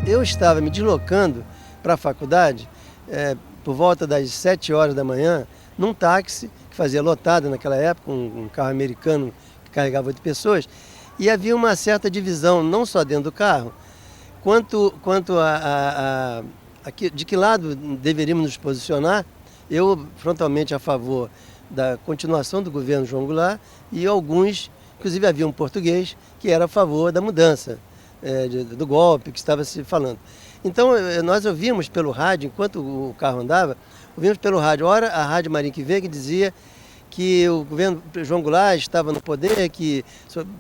Eu estava me deslocando para a faculdade por volta das 7 horas da manhã, num táxi que fazia lotada naquela época, um carro americano que carregava 8 pessoas, e havia uma certa divisão, não só dentro do carro, quanto de que lado deveríamos nos posicionar. Eu frontalmente a favor da continuação do governo João Goulart, e alguns, inclusive havia um português, que era a favor da mudança. Do golpe que estava se falando. Então nós ouvimos pelo rádio, enquanto o carro andava, ouvimos pelo rádio, ora a Rádio Marim que Vem, que dizia que o governo João Goulart estava no poder, que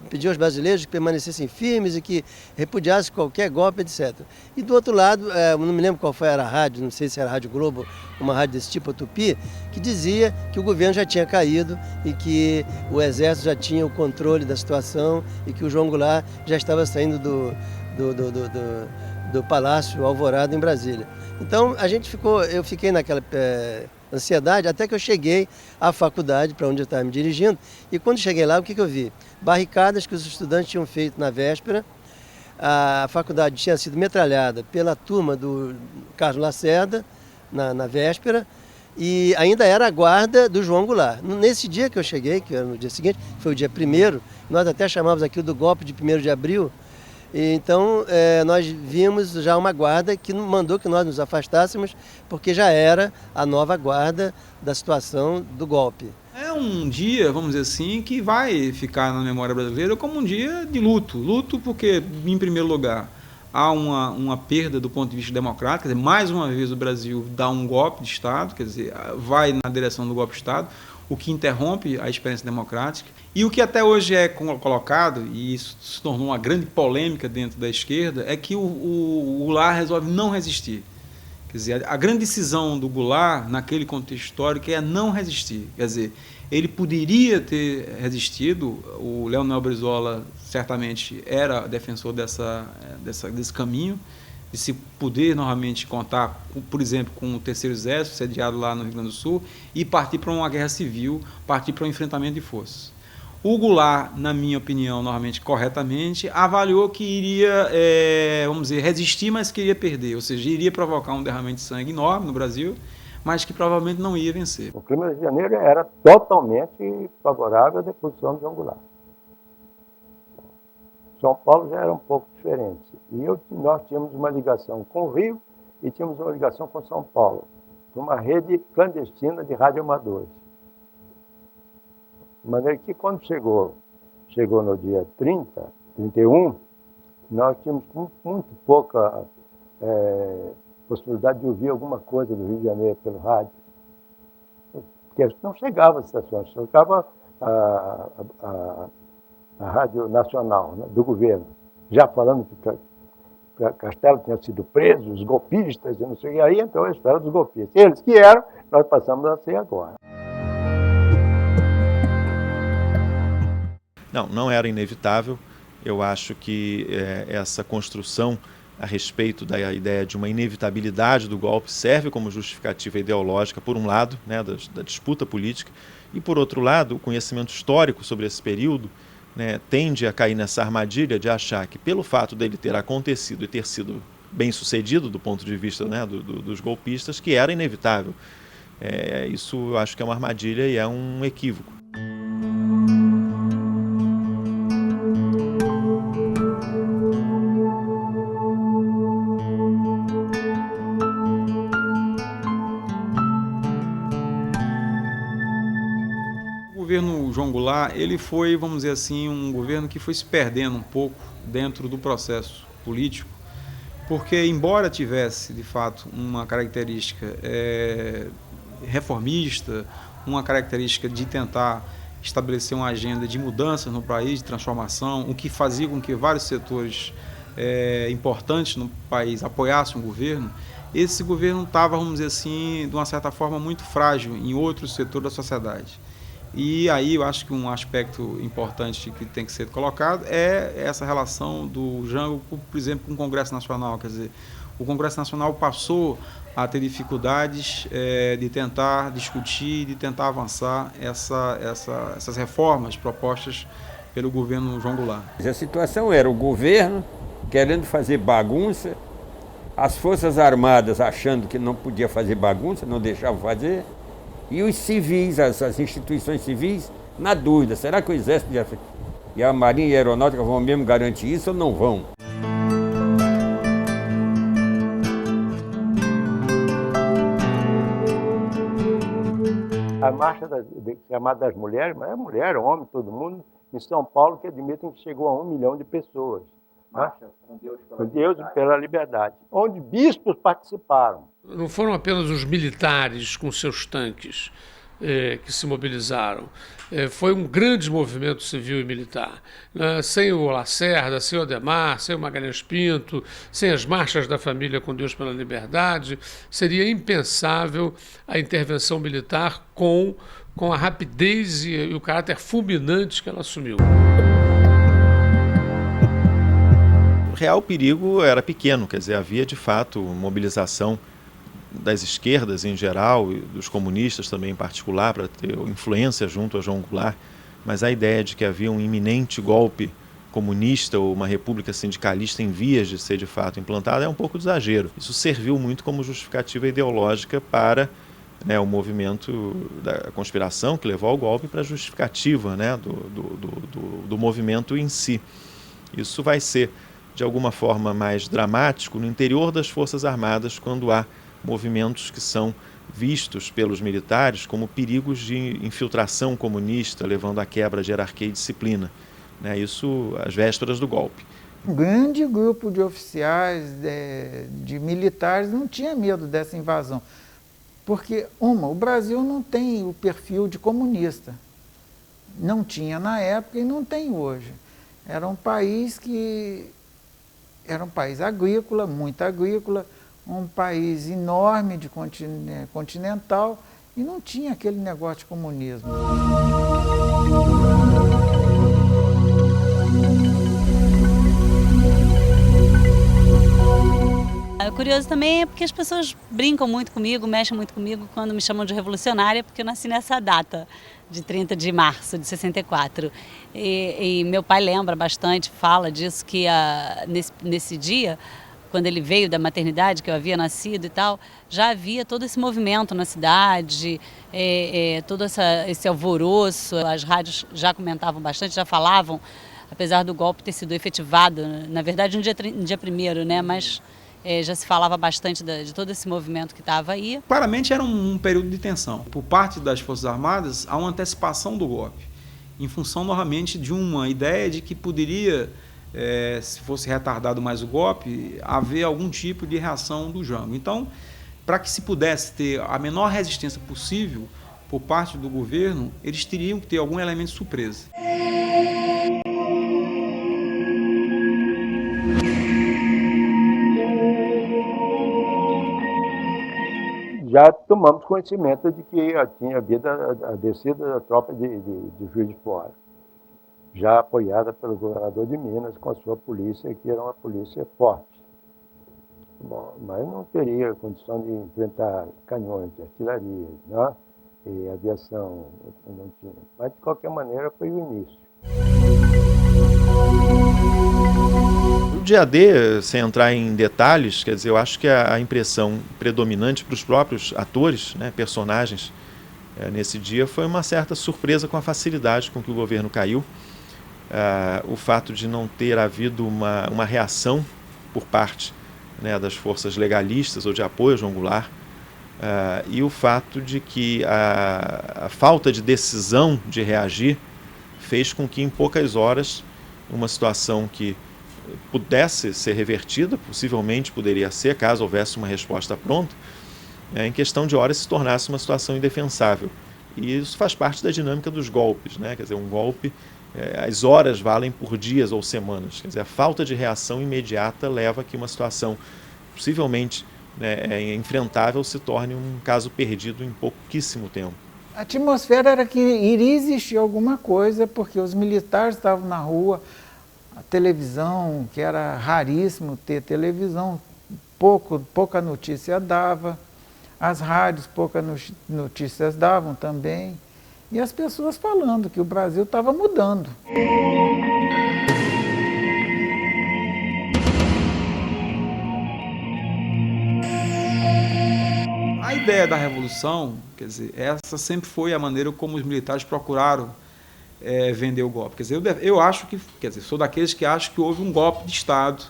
pediu aos brasileiros que permanecessem firmes e que repudiassem qualquer golpe, etc. E do outro lado, não me lembro qual era a rádio, não sei se era a Rádio Globo, uma rádio desse tipo, a Tupi, que dizia que o governo já tinha caído e que o exército já tinha o controle da situação e que o João Goulart já estava saindo do Palácio Alvorada em Brasília. Então eu fiquei naquela ansiedade até que eu cheguei à faculdade para onde eu estava me dirigindo, e quando cheguei lá, o que eu vi? Barricadas que os estudantes tinham feito na véspera. A faculdade tinha sido metralhada pela turma do Carlos Lacerda na véspera, e ainda era a guarda do João Goulart. Nesse dia que eu cheguei, que era no dia seguinte, foi o dia 1º, nós até chamávamos aquilo do golpe de 1º de abril. Então, nós vimos já uma guarda que mandou que nós nos afastássemos, porque já era a nova guarda da situação do golpe. É um dia, vamos dizer assim, que vai ficar na memória brasileira como um dia de luto. Luto porque, em primeiro lugar, há uma perda do ponto de vista democrático, quer dizer, mais uma vez o Brasil dá um golpe de Estado, quer dizer, vai na direção do golpe de Estado, o que interrompe a experiência democrática. E o que até hoje é colocado, e isso se tornou uma grande polêmica dentro da esquerda, é que o Goulart resolve não resistir. Quer dizer, a grande decisão do Goulart, naquele contexto histórico, é não resistir. Quer dizer, ele poderia ter resistido, o Leonel Brizola certamente era defensor desse caminho, de se poder novamente contar, por exemplo, com o Terceiro Exército, sediado lá no Rio Grande do Sul, e partir para uma guerra civil, partir para um enfrentamento de forças. O Goulart, na minha opinião, novamente corretamente, avaliou que iria, vamos dizer, resistir, mas que iria perder, ou seja, iria provocar um derramamento de sangue enorme no Brasil, mas que provavelmente não ia vencer. O clima do Rio de Janeiro era totalmente favorável à deposição de João Goulart. São Paulo já era um pouco diferente. E nós tínhamos uma ligação com o Rio e tínhamos uma ligação com São Paulo, uma rede clandestina de radioamadores. De maneira que quando chegou no dia 31, nós tínhamos muito pouca possibilidade de ouvir alguma coisa do Rio de Janeiro pelo rádio. Porque não chegava às estações, chegava a Rádio Nacional, né, do governo, já falando que Castelo tinha sido preso, os golpistas, e não sei o que, aí então a história dos golpistas. Eles que eram, nós passamos a ser agora. Não era inevitável. Eu acho que essa construção a respeito da ideia de uma inevitabilidade do golpe serve como justificativa ideológica, por um lado, né, da disputa política, e por outro lado, o conhecimento histórico sobre esse período, né, tende a cair nessa armadilha de achar que, pelo fato dele ter acontecido e ter sido bem sucedido do ponto de vista, né, dos golpistas, que era inevitável. Isso eu acho que é uma armadilha e é um equívoco. O governo João Goulart, ele foi, vamos dizer assim, um governo que foi se perdendo um pouco dentro do processo político, porque embora tivesse, de fato, uma característica reformista, uma característica de tentar estabeleceu uma agenda de mudança no país, de transformação, o que fazia com que vários setores importantes no país apoiassem o governo. Esse governo estava, vamos dizer assim, de uma certa forma muito frágil em outros setores da sociedade. E aí eu acho que um aspecto importante que tem que ser colocado é essa relação do Jango, por exemplo, com o Congresso Nacional. Quer dizer, o Congresso Nacional passou a ter dificuldades de tentar discutir, de tentar avançar essas reformas propostas pelo governo João Goulart. A situação era o governo querendo fazer bagunça, as Forças Armadas achando que não podia fazer bagunça, não deixavam fazer, e os civis, as instituições civis, na dúvida, será que o Exército e a Marinha e a Aeronáutica vão mesmo garantir isso ou não vão? A marcha chamada das mulheres, mas é mulher, homem, todo mundo, em São Paulo, que admitem que chegou a 1 milhão de pessoas. Marcha com Deus e pela liberdade, onde bispos participaram. Não foram apenas os militares com seus tanques que se mobilizaram. Foi um grande movimento civil e militar. Sem o Lacerda, sem o Adhemar, sem o Magalhães Pinto, sem as marchas da família com Deus pela liberdade, seria impensável a intervenção militar com a rapidez e o caráter fulminante que ela assumiu. O real perigo era pequeno, quer dizer, havia de fato mobilização das esquerdas em geral e dos comunistas também em particular para ter influência junto a João Goulart, mas a ideia de que havia um iminente golpe comunista ou uma república sindicalista em vias de ser de fato implantada é um pouco de exagero. Isso serviu muito como justificativa ideológica para o movimento da conspiração que levou ao golpe, para a justificativa do movimento em si. Isso vai ser de alguma forma mais dramático no interior das Forças Armadas, quando há movimentos que são vistos pelos militares como perigos de infiltração comunista, levando à quebra de hierarquia e disciplina. Isso às vésperas do golpe. Um grande grupo de oficiais, de militares, não tinha medo dessa invasão. Porque, o Brasil não tem o perfil de comunista. Não tinha na época e não tem hoje. Era um país agrícola, muito agrícola, um país enorme de continental, e não tinha aquele negócio de comunismo. O curioso também é porque as pessoas brincam muito comigo, mexem muito comigo quando me chamam de revolucionária, porque eu nasci nessa data, de 30 de março de 64. E meu pai lembra bastante, fala disso, que nesse dia, quando ele veio da maternidade, que eu havia nascido e tal, já havia todo esse movimento na cidade, todo esse alvoroço. As rádios já comentavam bastante, já falavam, apesar do golpe ter sido efetivado, na verdade no dia 1º, né? Mas já se falava bastante de todo esse movimento que estava aí. Claramente era um período de tensão. Por parte das Forças Armadas, há uma antecipação do golpe, em função, novamente, de uma ideia de que poderia, se fosse retardado mais o golpe, haver algum tipo de reação do Jango. Então, para que se pudesse ter a menor resistência possível por parte do governo, eles teriam que ter algum elemento de surpresa. Já tomamos conhecimento de que tinha havido a descida da tropa de Juiz de Fora, já apoiada pelo governador de Minas com a sua polícia, que era uma polícia forte. Bom, mas não teria condição de enfrentar canhões de artilharia, e aviação, não tinha. Mas, de qualquer maneira, foi o início. O dia D, sem entrar em detalhes, quer dizer, eu acho que a impressão predominante para os próprios atores, personagens, nesse dia foi uma certa surpresa com a facilidade com que o governo caiu. O fato de não ter havido uma reação por parte das forças legalistas ou de apoio a João Goulart, e o fato de que a falta de decisão de reagir fez com que em poucas horas uma situação que pudesse ser revertida, possivelmente poderia ser, caso houvesse uma resposta pronta, em questão de horas se tornasse uma situação indefensável. E isso faz parte da dinâmica dos golpes, né? Quer dizer, um golpe, as horas valem por dias ou semanas. Quer dizer, a falta de reação imediata leva a que uma situação possivelmente, né, enfrentável se torne um caso perdido em pouquíssimo tempo. A atmosfera era que iria existir alguma coisa, porque os militares estavam na rua, a televisão, que era raríssimo ter televisão, pouca notícia dava, as rádios poucas notícias davam também, e as pessoas falando que o Brasil estava mudando. A ideia da revolução, quer dizer, essa sempre foi a maneira como os militares procuraram vender o golpe. Quer dizer, eu acho que, quer dizer, sou daqueles que acham que houve um golpe de Estado,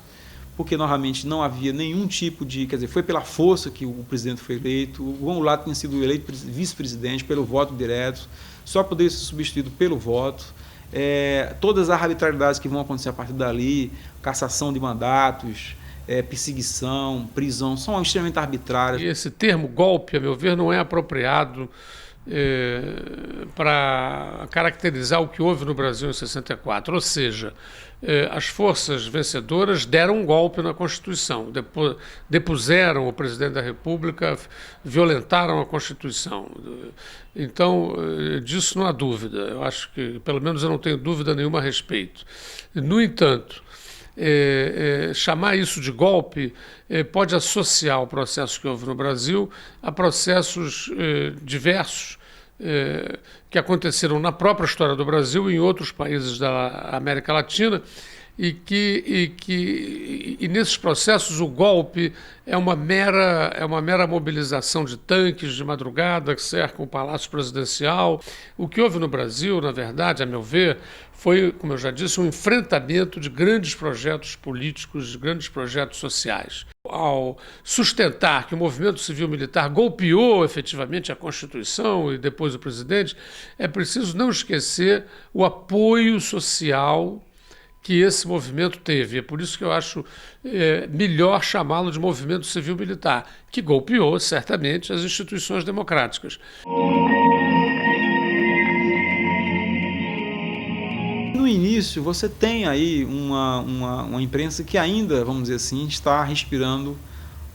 porque normalmente não havia nenhum tipo de, quer dizer, foi pela força que o presidente foi eleito, o João Goulart tinha sido eleito vice-presidente pelo voto direto, só poderia ser substituído pelo voto. Todas as arbitrariedades que vão acontecer a partir dali, cassação de mandatos, perseguição, prisão, são extremamente arbitrárias. E esse termo golpe, a meu ver, não é apropriado para caracterizar o que houve no Brasil em 64, ou seja, as forças vencedoras deram um golpe na Constituição, depuseram o presidente da República, violentaram a Constituição. Então, disso não há dúvida, eu acho que, pelo menos eu não tenho dúvida nenhuma a respeito. No entanto, chamar isso de golpe pode associar o processo que houve no Brasil a processos diversos que aconteceram na própria história do Brasil e em outros países da América Latina, e nesses processos o golpe é uma mera mobilização de tanques de madrugada que cercam o Palácio Presidencial. O que houve no Brasil, na verdade, a meu ver, foi, como eu já disse, um enfrentamento de grandes projetos políticos, de grandes projetos sociais. Ao sustentar que o movimento civil-militar golpeou efetivamente a Constituição e depois o presidente, é preciso não esquecer o apoio social que esse movimento teve. É por isso que eu acho melhor chamá-lo de movimento civil-militar, que golpeou, certamente, as instituições democráticas. No início, você tem aí uma imprensa que ainda, vamos dizer assim, está respirando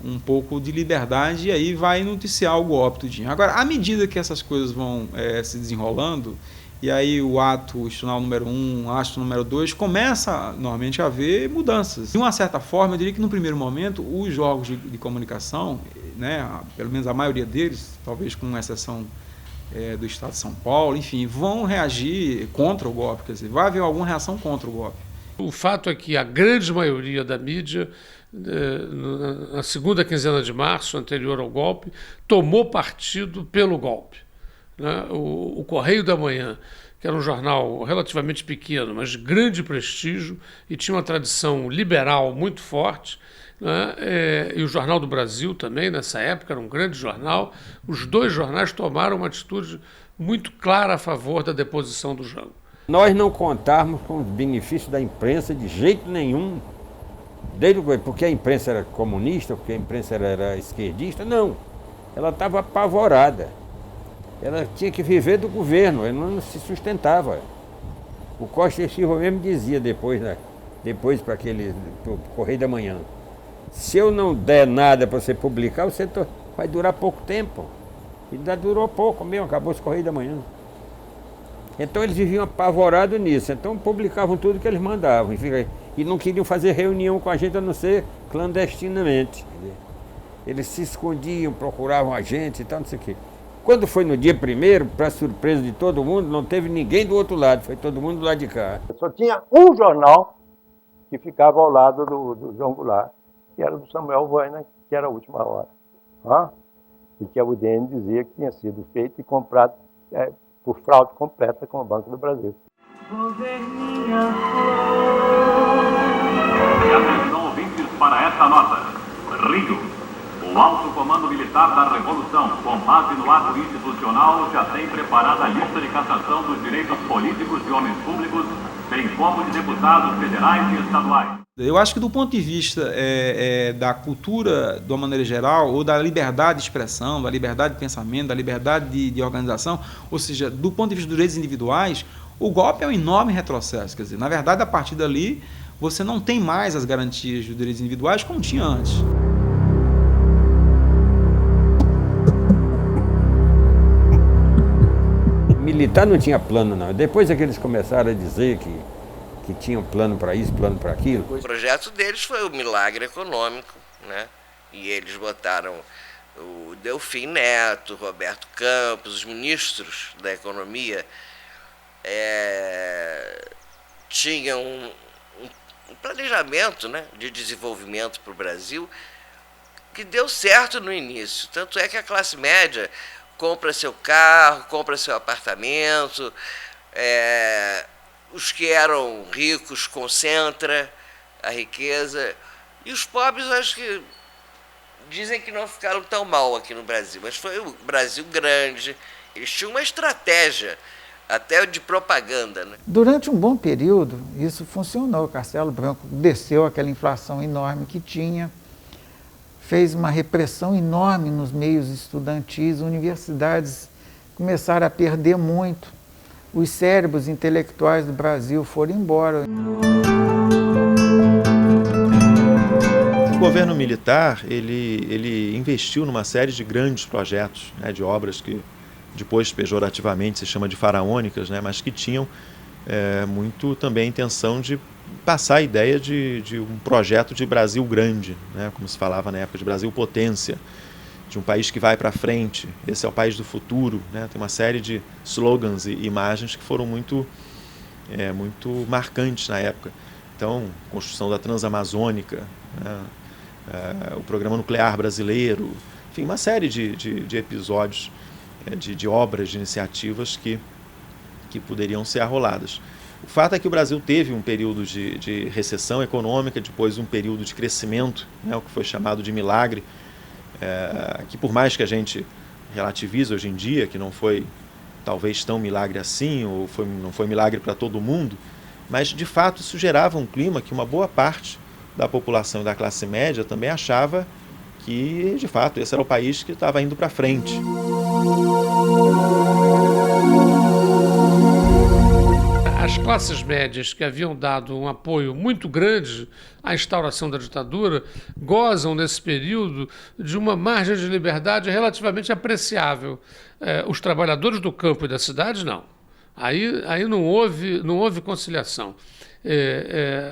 um pouco de liberdade e aí vai noticiar o golpe tudinho. Agora, à medida que essas coisas vão se desenrolando, e aí o ato institucional número 1, o ato número 2, começa normalmente a haver mudanças. De uma certa forma, eu diria que no primeiro momento, os órgãos de comunicação, né, pelo menos a maioria deles, talvez com exceção do Estado de São Paulo, enfim, vão reagir contra o golpe, quer dizer, vai haver alguma reação contra o golpe. O fato é que a grande maioria da mídia, na segunda quinzena de março, anterior ao golpe, tomou partido pelo golpe. O Correio da Manhã, que era um jornal relativamente pequeno, mas de grande prestígio e tinha uma tradição liberal muito forte, né? E o Jornal do Brasil também, nessa época, era um grande jornal. Os dois jornais tomaram uma atitude muito clara a favor da deposição do Jango. Nós não contávamos com os benefícios da imprensa de jeito nenhum, porque a imprensa era comunista, porque a imprensa era esquerdista, não. Ela estava apavorada. Ela tinha que viver do governo, ela não se sustentava. O Costa e Silva mesmo dizia depois para o Correio da Manhã: se eu não der nada para você publicar, você vai durar pouco tempo. E ainda durou pouco mesmo, acabou esse Correio da Manhã. Então eles viviam apavorados nisso, então publicavam tudo que eles mandavam. E não queriam fazer reunião com a gente, a não ser clandestinamente. Eles se escondiam, procuravam a gente e tal, não sei o quê. Quando foi no dia 1º, para surpresa de todo mundo, não teve ninguém do outro lado, foi todo mundo do lado de cá. Só tinha um jornal que ficava ao lado do João Goulart, que era do Samuel Weiner, que era a Última Hora. E que a UDN dizia que tinha sido feito e comprado por fraude completa com o Banco do Brasil. E atenção, ouvintes, para esta nota. Rio. O Alto Comando Militar da Revolução, com base no ato institucional, já tem preparada a lista de cassação dos direitos políticos de homens públicos, bem como de deputados federais e estaduais. Eu acho que do ponto de vista da cultura, de uma maneira geral, ou da liberdade de expressão, da liberdade de pensamento, da liberdade de organização, ou seja, do ponto de vista dos direitos individuais, o golpe é um enorme retrocesso. Quer dizer, na verdade, a partir dali, você não tem mais as garantias dos direitos individuais como tinha antes. Militar não tinha plano, não. Depois é que eles começaram a dizer que tinham plano para isso, plano para aquilo. O projeto deles foi o milagre econômico, né? E eles botaram o Delfim Neto, Roberto Campos, os ministros da economia, tinham um planejamento, né, de desenvolvimento para o Brasil que deu certo no início. Tanto é que a classe média compra seu carro, compra seu apartamento, os que eram ricos concentram a riqueza, e os pobres, acho que dizem que não ficaram tão mal aqui no Brasil, mas foi o Brasil grande, eles tinham uma estratégia até de propaganda, né? Durante um bom período, isso funcionou. Castelo Branco desceu aquela inflação enorme que tinha, fez uma repressão enorme nos meios estudantis, universidades começaram a perder muito, os cérebros intelectuais do Brasil foram embora. O governo militar, ele investiu numa série de grandes projetos, né, de obras que depois pejorativamente se chama de faraônicas, né, mas que tinham muito também a intenção de passar a ideia de um projeto de Brasil grande, né, como se falava na época, de Brasil potência, de um país que vai para frente, esse é o país do futuro, né? Tem uma série de slogans e imagens que foram muito marcantes na época. Então, construção da Transamazônica, né? O programa nuclear brasileiro, enfim, uma série de episódios, de obras, de iniciativas que poderiam ser arroladas. O fato é que o Brasil teve um período de recessão econômica, depois um período de crescimento, né? O que foi chamado de milagre, que por mais que a gente relativize hoje em dia, que não foi talvez tão milagre assim, ou não foi milagre para todo mundo, mas de fato isso gerava um clima que uma boa parte da população e da classe média também achava que de fato esse era o país que estava indo para frente. As classes médias que haviam dado um apoio muito grande à instauração da ditadura gozam nesse período de uma margem de liberdade relativamente apreciável. Os trabalhadores do campo e da cidade, não. Aí não houve conciliação.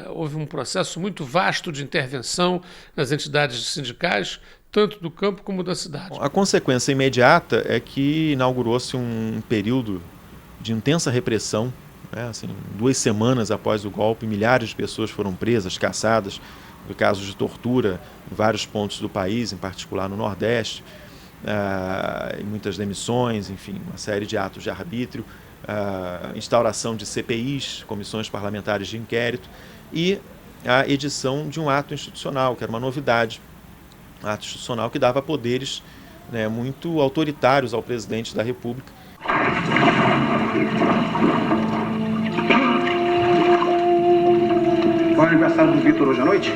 Houve um processo muito vasto de intervenção nas entidades sindicais, tanto do campo como da cidade. A consequência imediata é que inaugurou-se um período de intensa repressão. Assim, 2 semanas após o golpe, milhares de pessoas foram presas, caçadas, casos de tortura em vários pontos do país, em particular no Nordeste, muitas demissões, enfim, uma série de atos de arbítrio, instauração de CPIs, comissões parlamentares de inquérito, e a edição de um ato institucional, que era uma novidade, um ato institucional que dava poderes, né, muito autoritários ao presidente da República. Qual é o aniversário do Vitor hoje à noite?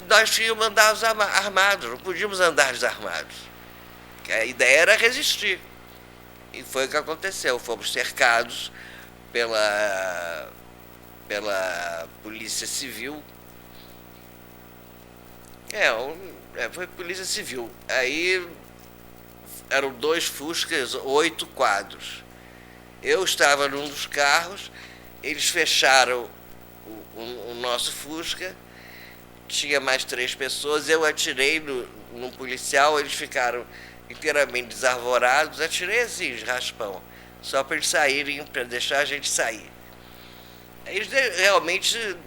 Nós tínhamos andar armados, não podíamos andar desarmados. A ideia era resistir. E foi o que aconteceu. Fomos cercados pela Polícia Civil. Foi Polícia Civil. Aí eram 2 Fuscas, 8 quadros. Eu estava num dos carros, eles fecharam o nosso Fusca, tinha mais 3 pessoas, eu atirei num policial, eles ficaram inteiramente desarvorados, atirei assim, de raspão, só para eles saírem, para deixar a gente sair. Aí eles realmente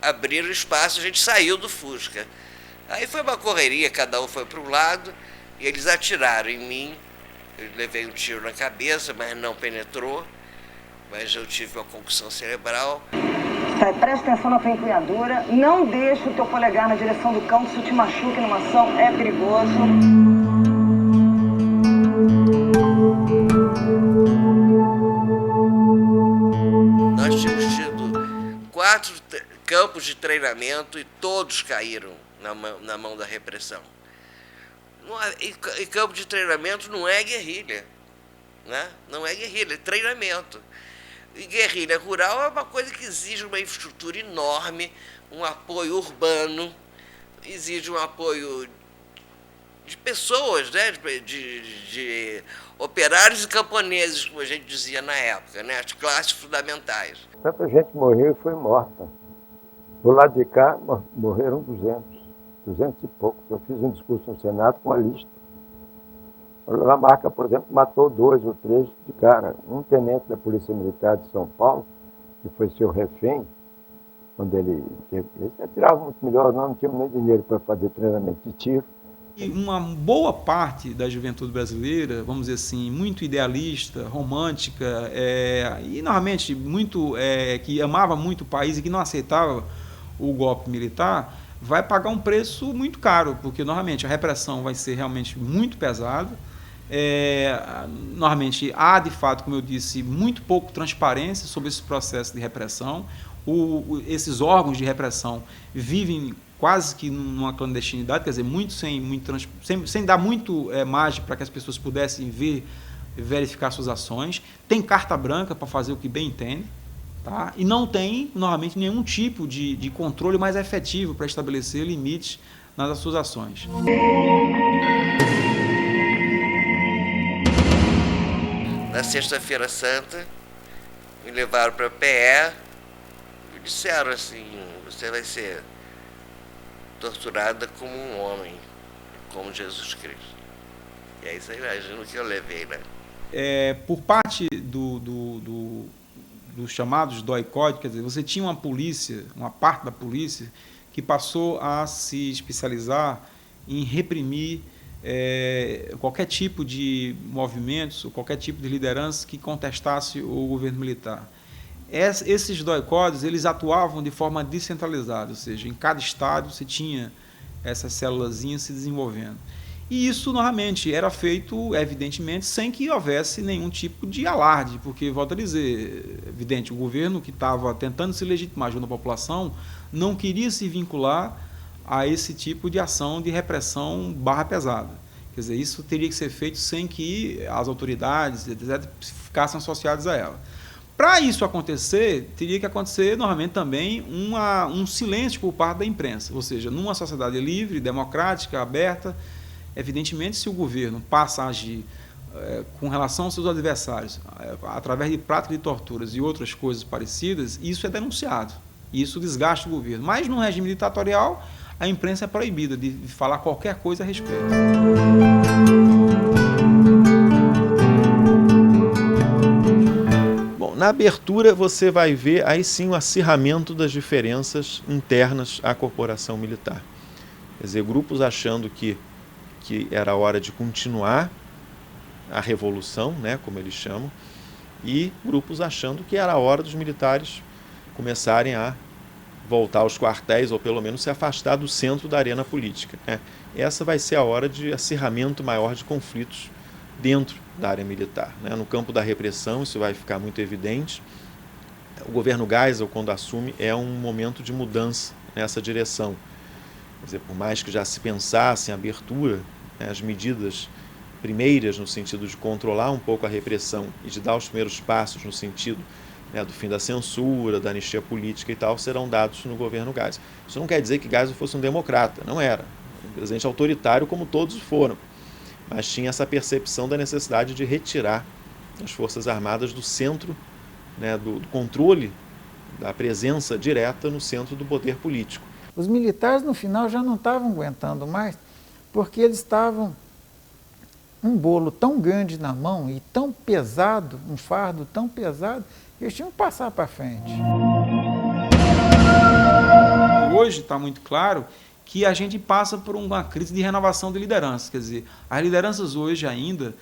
abriram espaço, a gente saiu do Fusca. Aí foi uma correria, cada um foi para um lado, e eles atiraram em mim. Eu levei um tiro na cabeça, mas não penetrou. mas eu tive uma concussão cerebral. Presta atenção na tua empunhadura, não deixe o teu polegar na direção do cão, que isso te machuque numa ação, é perigoso. Nós tínhamos tido 4 campos de treinamento e todos caíram na mão da repressão. E campo de treinamento não é guerrilha, né? Não é guerrilha, é treinamento. E guerrilha rural é uma coisa que exige uma infraestrutura enorme, um apoio urbano, exige um apoio de pessoas, né? de operários e camponeses, como a gente dizia na época, né? As classes fundamentais. Tanta gente morreu e foi morta. Do lado de cá morreram 200 e poucos. Eu fiz um discurso no Senado com a lista. O Lamarca, por exemplo, matou 2 ou 3 de cara. Um tenente da Polícia Militar de São Paulo, que foi seu refém, quando ele atirava muito melhor, não tinha nem dinheiro para fazer treinamento de tiro. E uma boa parte da juventude brasileira, vamos dizer assim, muito idealista, romântica, e normalmente muito, que amava muito o país e que não aceitava o golpe militar, vai pagar um preço muito caro, porque normalmente a repressão vai ser realmente muito pesada. Normalmente há, de fato, como eu disse, muito pouco transparência sobre esse processo de repressão. Esses órgãos de repressão vivem quase que numa clandestinidade, quer dizer, sem dar muito margem para que as pessoas pudessem verificar suas ações. Tem carta branca para fazer o que bem entende, tá? E não tem, normalmente, nenhum tipo de controle mais efetivo para estabelecer limites nas suas ações. Na Sexta-feira Santa, me levaram para a PE e disseram assim: você vai ser torturada como um homem, como Jesus Cristo. E aí você imagina o que eu levei, né? Por parte dos chamados DOI-CODE, quer dizer, você tinha uma polícia, uma parte da polícia, que passou a se especializar em reprimir qualquer tipo de movimentos ou qualquer tipo de liderança que contestasse o governo militar. Esses DOI-CODES, eles atuavam de forma descentralizada, ou seja, em cada estado você tinha essas célulazinhas se desenvolvendo. E isso, normalmente, era feito, evidentemente, sem que houvesse nenhum tipo de alarde, porque, volto a dizer, evidente, o governo que estava tentando se legitimar junto à população não queria se vincular a esse tipo de ação de repressão barra pesada. Quer dizer, isso teria que ser feito sem que as autoridades, etc., ficassem associadas a ela. Para isso acontecer, teria que acontecer, normalmente, também um silêncio por parte da imprensa. Ou seja, numa sociedade livre, democrática, aberta, evidentemente, se o governo passa a agir com relação aos seus adversários, através de práticas de torturas e outras coisas parecidas, isso é denunciado. Isso desgasta o governo. Mas, no regime ditatorial, a imprensa é proibida de falar qualquer coisa a respeito. Na abertura você vai ver aí sim o acirramento das diferenças internas à corporação militar. Quer dizer, grupos achando que era hora de continuar a revolução, né, como eles chamam, e grupos achando que era hora dos militares começarem a voltar aos quartéis ou pelo menos se afastar do centro da arena política, né? Essa vai ser a hora de acirramento maior de conflitos dentro da área militar, né? No campo da repressão isso vai ficar muito evidente. O governo Geisel, quando assume, é um momento de mudança nessa direção. Quer dizer, por mais que já se pensasse em abertura, né, as medidas primeiras no sentido de controlar um pouco a repressão e de dar os primeiros passos no sentido, né, do fim da censura, da anistia política e tal, serão dados no governo Geisel. Isso não quer dizer que Geisel fosse um democrata, não era. Um presidente autoritário como todos foram. Mas tinha essa percepção da necessidade de retirar as Forças Armadas do centro, né, do controle, da presença direta no centro do poder político. Os militares, no final, já não estavam aguentando mais, porque eles estavam um bolo tão grande na mão e tão pesado, um fardo tão pesado, que eles tinham que passar para frente. Hoje está muito claro que a gente passa por uma crise de renovação de liderança. Quer dizer, as lideranças hoje ainda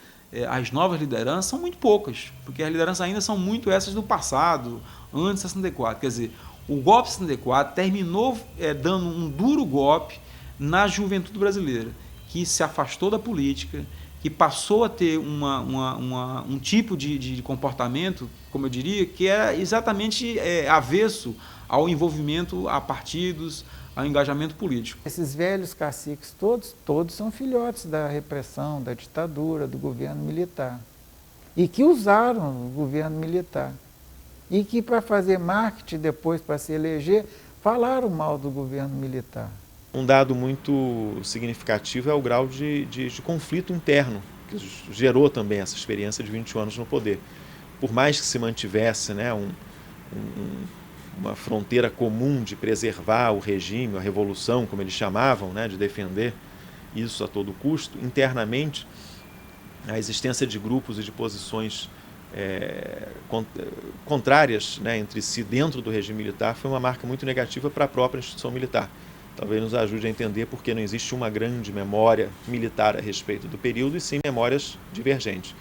as novas lideranças são muito poucas, porque as lideranças ainda são muito essas do passado, antes de 64. Quer dizer, o golpe de 64 terminou dando um duro golpe na juventude brasileira, que se afastou da política, que passou a ter um tipo de comportamento, como eu diria, que é exatamente avesso ao envolvimento a partidos, ao engajamento político. Esses velhos caciques todos são filhotes da repressão, da ditadura, do governo militar. E que usaram o governo militar. E que, para fazer marketing depois, para se eleger, falaram mal do governo militar. Um dado muito significativo é o grau de conflito interno, que gerou também essa experiência de 21 anos no poder. Por mais que se mantivesse, né, uma fronteira comum de preservar o regime, a revolução, como eles chamavam, né, de defender isso a todo custo, internamente, a existência de grupos e de posições contrárias, né, entre si dentro do regime militar foi uma marca muito negativa para a própria instituição militar. Talvez nos ajude a entender por que não existe uma grande memória militar a respeito do período, e sim memórias divergentes.